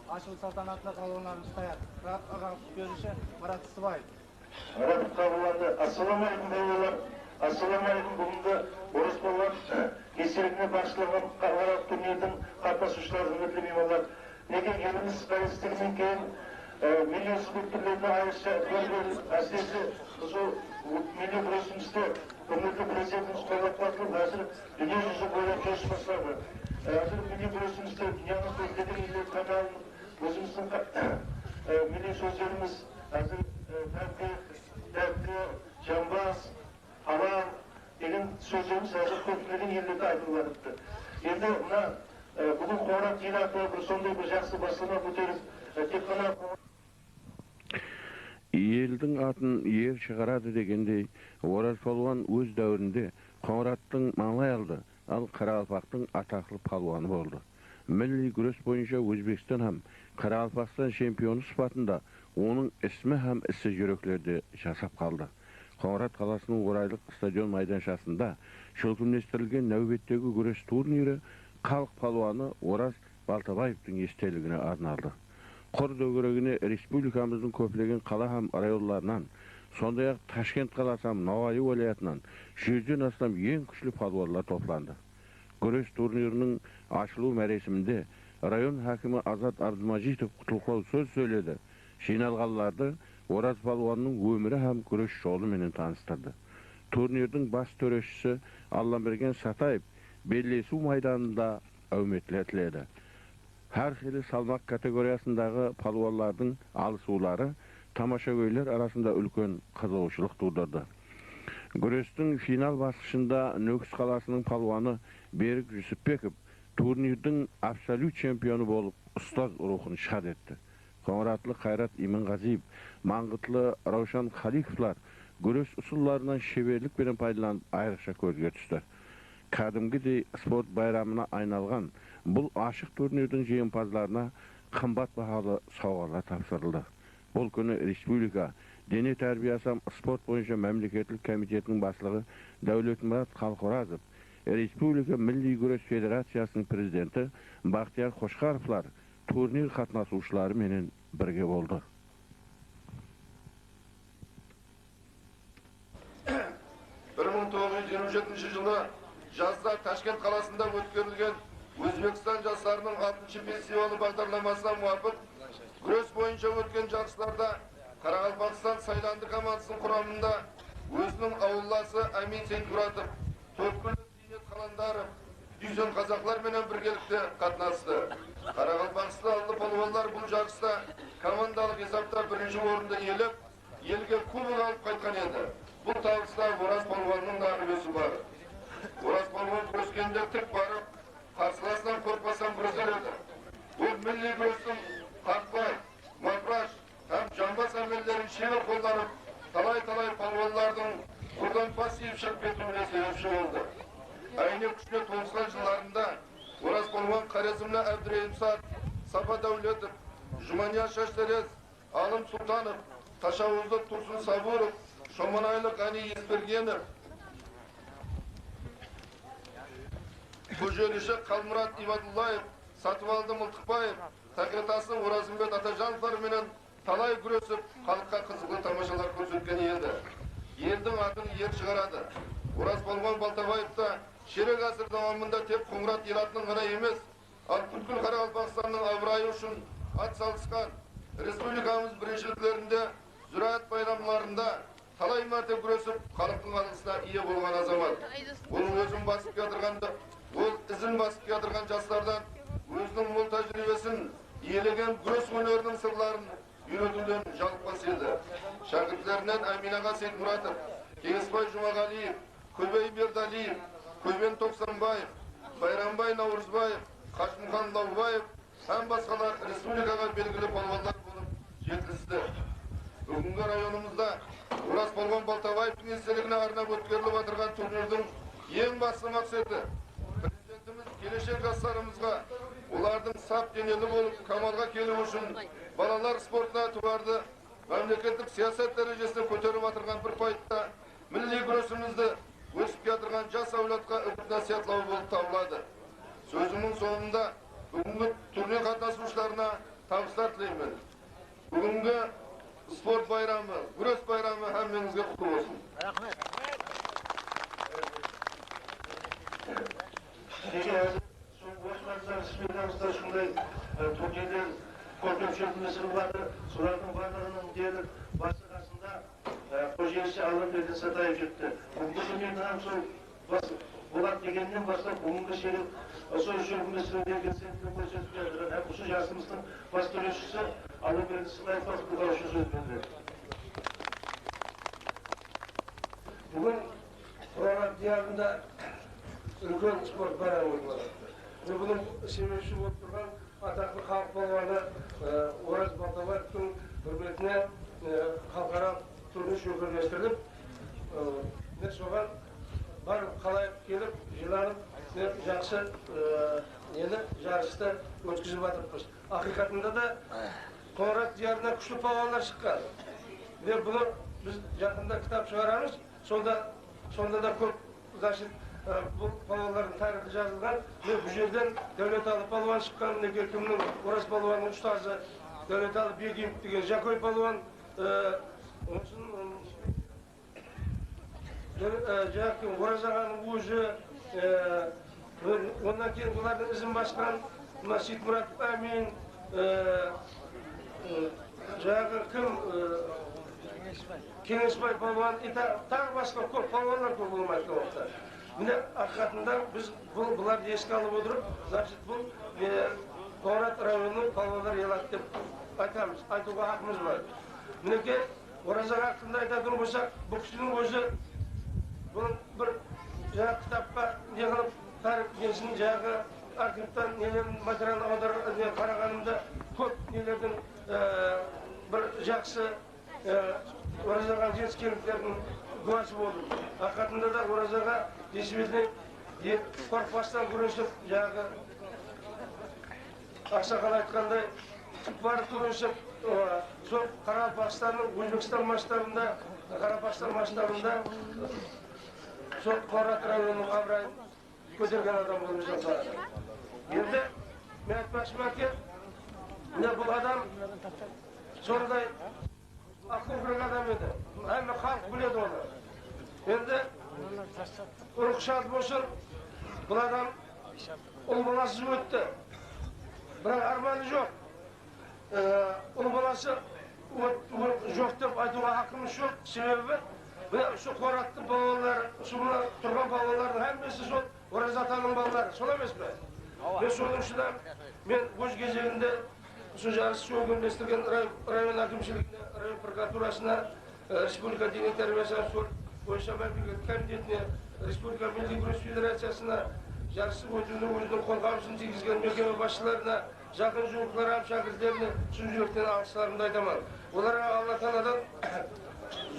Aşıl saltanatla kalonlarımız tayar. Ağam görüşü Murat Sıvay. Murat Sıvay'da Assalamu alaikum beyler. Assalamu alaikum. Bugün Orus Bollar keserine başlayan Kavara turnirinin katılışçıları hürmetli meyveler. Nege gelimiz Palestin'in keyin milli sportlarına ayrıca bölgenin asesi şu milli güreşimizde hürmetli prezidentimiz kollaklatılıp hazır dünya yüzü böyle çalışmasıdır. Hazır milli güreşimizde dünyanın bölgeleri kanalının özümüzün milli sözlerimiz hazır Tertli, Cambaz, Havan degan sözlerimiz hazır köplerin yerlerde aydınlanıptı. Endi bugün Qorat Jilatı bir sonday bir жақсы басылma көтеріп, тек қана Елдің атын ер шығарады дегендей, Ораз палуан өз дәуірінде Қоңыраттың маңлай алды, ал Қарақалпақтың атақлы палуаны болды. Milli güreş boyunca Өзбекстан һәм Қарақалпақстан чемпионы сыпатында оның ісмі һәм ісі жүректerde жасап қалды. Қоңырат қаласының орайлық стадион майданшасында шөлкімлестірілген нәубеттегі күрес турнирі халық палуаны Ораз Балтабаевтың естелігіне арналды. Құр дөгерегіне республикамыздың көптеген қала һәм районларынан, сондай-ақ Ташкент қаласы һәм Науаи уәлаятынан 100-ден астам ең күшлі палуандар топланды. Күрес турнирінің ашылу мәресімінде район хакимі Азат Абдумажитов құттықтау сөз сөйледі. Жиналғанларды Ораз палуанының өмірі һәм күрес жолы менен таныстырды. Турнирдің бас төрешісі Алламберген Сатаев белдесу майданында әуметлетіледі. Her xili salmak kategoriyasındağı palvalардың alысулары тамашагөйлер арасында үлкен қызығушылық тудырды. Күрестің финал басқышында Нөкіс қаласының палуаны Берік Жүсіпбеков турнирдің абсолют чемпионы болып ұстаз рухын шад етті. Қоңыратлы Қайрат Иманғазиев, Маңғытлы Раушан Халиковлар күрес ұсуларынан шеберлік берен пайдаланып айрықша көзге түсті. Кәдімгідей спорт байрамына айналған бұл ашық турнирдің жеңімпазларына қымбат бағалы сауғалар тапсырылды. Бұл күні республика дене тәрбиясы спорт бойынша мемлекеттік комитетінің басшылығы Дәулетмұрат Қалқоразов, Республика Milli Güreş Federatsiyasының президенті Бақтияр Қошқаровлар турнир қатынасушылары менен бірге болды. 1927 жылы жазда Ташкент қаласында өткерілген Өзбекстан жастарының 6-шы фестивалі бағдарламасына муафық күрес бойынша өткен жарыстарда Қарақалпақстан сайланды командасының құрамында өзінің ауылдасы Амин Сейтмұратов, Төрткүл Зейнет Қаландаров, Дүйсен қазақтар менен біргелікте қатынасты. Қарақалпақстандық палуандар бұл жарыста командалық есапта бірінші орынды иелеп, елге кубок алып қайтқан еді. Бұл табыста Ораз палуанның да үлесі бар. Ораз палуан күрескенде тік барып, қарсыласынан қорқпастан күреседі. Бұл milli күрестің Қақпай, Мапраш һәм Жамбас әмелдерін шебер қолданып, талай-талай палуандардың құрдан пассив шығып кетуіне себепші болды. Әйне күшіне тоғысқан жылдарында Ораз палуан Қарезімлі Әбдірейімсат, Сапа Дәулетов, Жұмания Шаштерез, Алым Сұлтанов, Ташауызды Тұрсын Сабуров, Шоманайлы Ғани Еспергенов, Көжеліші Қалмұрат Ибадуллаев, Сатывалды Мылтықбаев, Тақиратасы Оразымбет Атажановлар менен талай күресіп, халыққа қызықты тамашалар көрсеткен еді. Елдің атын ер шығарады. Ораз палуан Балтабаевта ширек ғасыр давамында тек Қоңырат ел атының ғана емес, ал бүткіл Қарақалпақстанның абырайы үшін ат салысқан республикамыз біріншіліктерінде, зираат байрамларында талай мәрте күресіп, халықтың алғысына ие болған азамат. Оның өзін басып келтіргенді, ол ізін басып келтірген жастардан өзінің мол тәжірибесін, иелеген күрес өнерінің сырларын үйретуден жалықпас еді. Шәкіртлерінен Аминаға Сейтмұратов, Кеңесбай Жұмағалиев, Көбей Бердалиев, Көбен Тоқсанбаев, Байрамбай Наурызбаев, Қашымхан Лаубаев һәм басқалар республикаға белгілі палуандар болып жеткізді. Бүгінгі районымызда Ораз Палуан Балтабаевтың естелігіне арнап өткеріліп отырған турнирдің ең басты мақсаты президентіміз келешек жастарымызға олардың сап денелі болып камалға келу үшін балалар спортына туарды мемлекеттік саясат дәрежесіне көтеріп отырған бір пайтта милли күресімізді өсіп жатырған жас әулетқа үгіт насихатлау болып табылады. Сөзімнің соңында бүгінгі турнир қатысушыларына табыстар тілеймін. Бүгінгі спорт байрамы, күрес байрамы әмменізге құтты болсын. Рахмет. Шындай турнирлер көркемшілік мәселе барды. Солардың барлығының дерлік басы қасында қожелісі алып берді Сатаев жетті. Бүгінгі турнирдің сол болат дегеннен бастап бүгінгі шерік сол үшін мәселеге белсенділік көрсетіп жатыр. Осы жасымыздың бас төрешісі алып берді Сатаев бұға үшін сөз берді. Бүгін Орал диярында үлкен спорт байрамы болады. Бұның себепші болып тұрған атақты халық балуаны Ораз Балтабаевтың құрметіне халықаралық турнир өткізіліп, мен соған барлық қалайып келіп, жиналып, жақсы жарысты өткізіп жатырмыз. Ақиқатында да Қоңырат диярына күшті балуандар шыққан. Бұны біз жақында кітап шығарамыз, сонда да көп бұл балуандардың тарихы жазылған. Бұл жерден Дәулеталы балуан шыққан, неге кімнің Ораз балуанның ұстазы Дәулеталы Бегиев деген Жақой балуан, Ораз ағаның өзі, ондан кейін бұлардың ізін басқан Сейтмұратов Амин, жаңағы кім Кеңесбай балуан, тағы басқа көп балуандар көп болмайды оқтар. Міне ақиқатында біз бұларды еске алып отырып, бұл Қоңырат районының балуандар елаты деп айтамыз, айтуға хақымыз бар. Мінекей Оразақ хақында айтатын болсақ, бұл кісінің өзі бір кітапқа не қылып тарих несін жаңағы архивтан нелерін материал қарағанымда көп нелердің бір жақсы Оразаға жетіскерліктердің куәсі болды. Ақиқатында да Оразаға действительно қорықпастан күресіп, жаңағы Ақсақал айтқандай барып күресіп, сол Қарақалпақстанның Өзбекстан масштабында, Қарақалпақстан масштабында сол Қоңырат районының абырайын көтерген адам болып саналады. Енді мен айтпақшыма келіп, бұл адам сондай ақылгүрек адам еді. Әлі халық біледі оны. Енді рұқсат болсын, бұл адам ұл баласыз өтті. Бірақ арманы жоқ. Ұл баласы жоқ деп айтуға хақымыз жоқ. Себебі şu Қоңыраттың балалары, шумына тұрған балалардың әмбесі сол Ораз атаның балалары. Сол емес пе? Мен соның үшін мен өз кезегінде şu жарыс өңірлестірген район әкімшілігіне, район прокуратурасына, республика дене тәрбиесі бойынша мемлекеттік комитетіне, республика милли күрес федерациясына, жарысы өтуінің өзінің қолғабысын тигізген мекеме басшыларына, жақын жуықтар шәкірттеріне шын жүректен алғыстарымды айтамын. Оларға Алла Тағаладан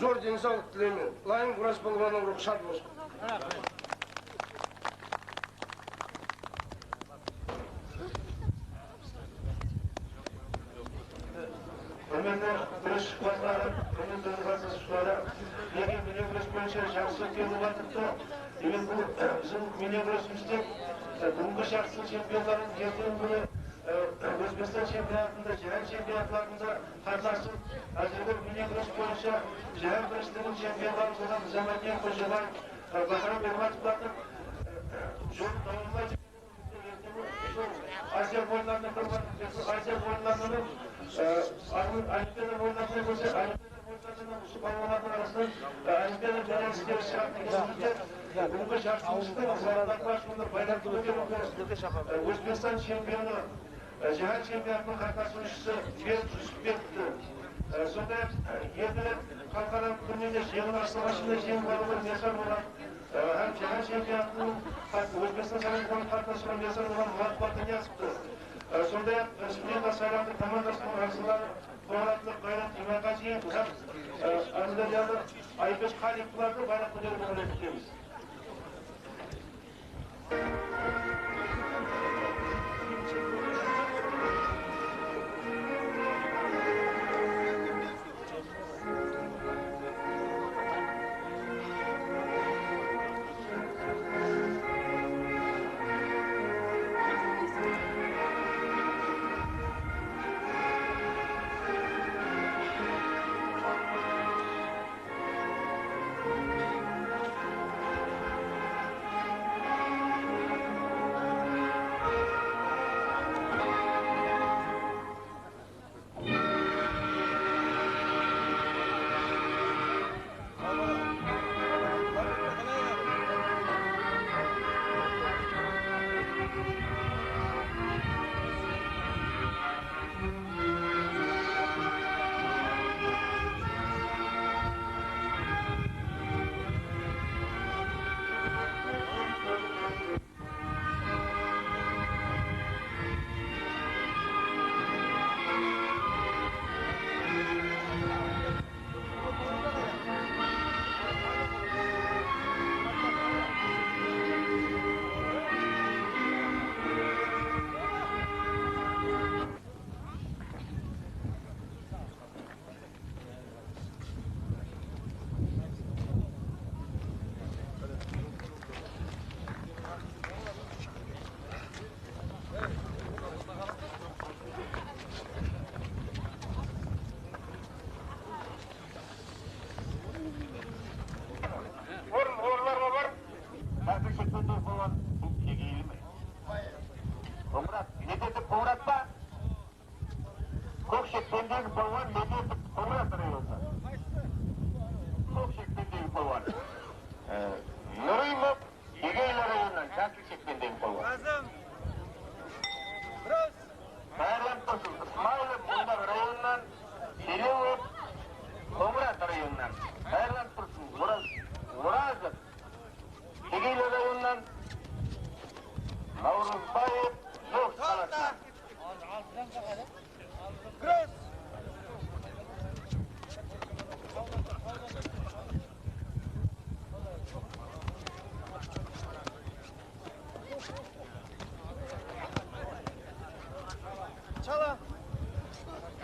зор денсаулық тілеймін. Лайым Ораз балуанның рұқсат болсын. Құрметті күрес шықпазлары, құрметті қатысушылары, неге милли күрес бойынша жақсы өткен уақытта, демек бұл біздің милли күресімізде бүгінгі жақсы чемпиондарын ертең күні Өзбекстан чемпионатында, жәрін чемпионатларында қатысып, әзіргі милли күрес бойынша жәрін күрестерінің чемпиондары болған Заматен Қожабаев, Бахрам Берматовтардың жол тауылмай Азия ойынlarının Олимпиада ойынlarına göre Olimpiada şu balonların arasında Olimpiada medalistleri çıkarttığı kesinlikle bu şartımızda Zamanlar başında bayrak tutuyor. Özbekistan şampiyonu Jahon chempionatining qatnashchisi Berk Yusufbekni sonda yerda xalqaro turnirda yig'ilishida jeng'alib yashar bo'lgan ham jahon chempionatining O'zbekiston saylamidan qatnashgan yashar bo'lgan muvaffaqiyatni yasibdi. Sonda respublika saylami komandasining a'zolari Qo'ng'irotli G'ayrat Imaqajiyev ham Andijonda Aybek Xaliqovlarni bayroq ko'tarib o'ynayotganmiz.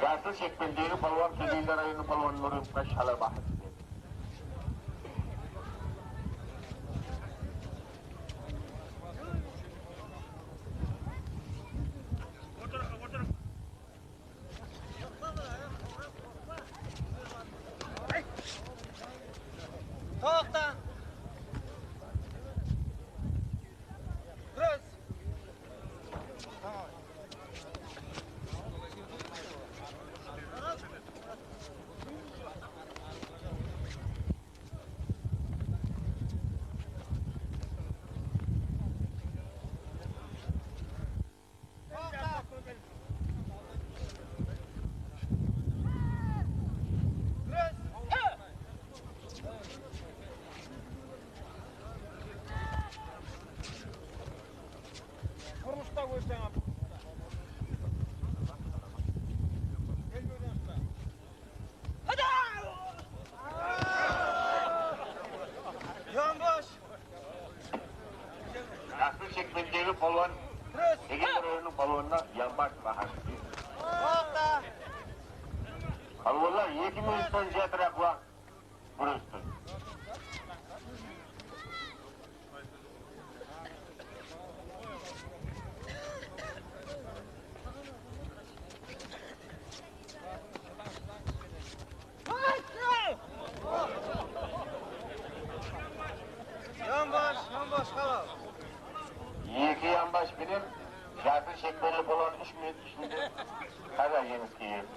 Jasur şeklindeki balvan kediler ayını balvanların kaşhala bahsediyor. Jasur şeklindeki balvan kediler ayının balvanına yanbaş bahsediyor. Balvanlar 2 minuttan ziyade vaqt burası. Екі yanbaş bilen jasur şeklinde olan 3 minut içinde kadar yemiş ki yerdi.